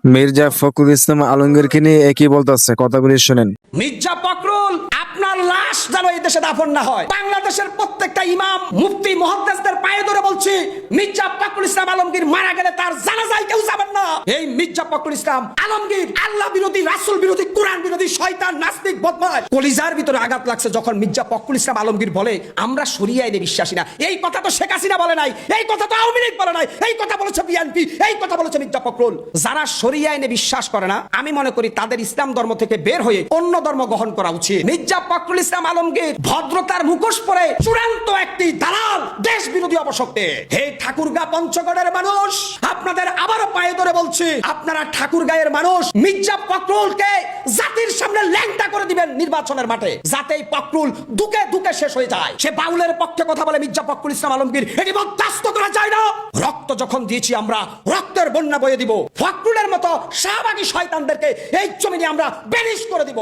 মির্জা ফখরুল ইসলাম আলমগীরকে নিয়ে একই বলতেছে, কথাগুলি শোনেন। মির্জা ফখরুল আপনার লাশ যেন এই দেশে দাফন না হয়। বাংলাদেশের প্রত্যেকটা ইমাম, মুফতি, মুহাদ্দিসদের পায়ে ধরে বলছি, মির্জা ফখরুল ইসলাম আলমগীর মারা গেলে তার জানাজায় কেউ যাবেন না। এই মির্জা ফখরুল ইসলাম আলমগীর আল্লাহ বিরোধী, রাসূল বিরোধী, কোরআন বিরোধী, শয়তান, নাস্তিক, বদমাশ। কলিজার ভিতরে আঘাত লাগছে যখন মির্জা ফখরুল ইসলাম আলমগীর বলে আমরা শরিয়া আইনে বিশ্বাসী না। এই কথা তো শেখ হাসিনা বলে নাই, এই কথা তো আওয়ামী লীগ বলে নাই, এই কথা বলেছে বিএনপি, এই কথা বলেছে মির্জা ফখরুল। যারা শরিয়া আইনে বিশ্বাস করে না, আমি মনে করি তাদের ইসলাম ধর্ম থেকে বের হয়ে অন্য ধর্ম গ্রহণ করা উচিত। মির্জা ফখরুল ইসলাম আলমগীর ভদ্রতার মুখোশ পরে চূড়ান্ত একটি দালাল, দেশ বিরোধী অপশক্তি। হে ঠাকুরগাঁ পঞ্চগড়ের মানুষ, আপনাদের আবারও পায়ে ধরে বলছি, আপনারা ঠাকুরগাঁয়ের মানুষ মির্জা ফখরুলকে জাতির সামনে ল্যাংটা করে দিবেন নির্বাচনের মাঠে, যাতে এই ফখরুল দুকে দুকে শেষ হয়ে যায়। সে বাউলের পক্ষে কথা বলে মির্জা ফখরুল ইসলাম আলমগীর, এটি বরদাস্ত করা যায় না। রক্ত যখন দিয়েছি আমরা, রক্তের বন্যা বয়ে দিব। ফখরুলের মতো শাহবাগী শয়তানদেরকে এই জমিনে আমরা বেনিশ করে দিব।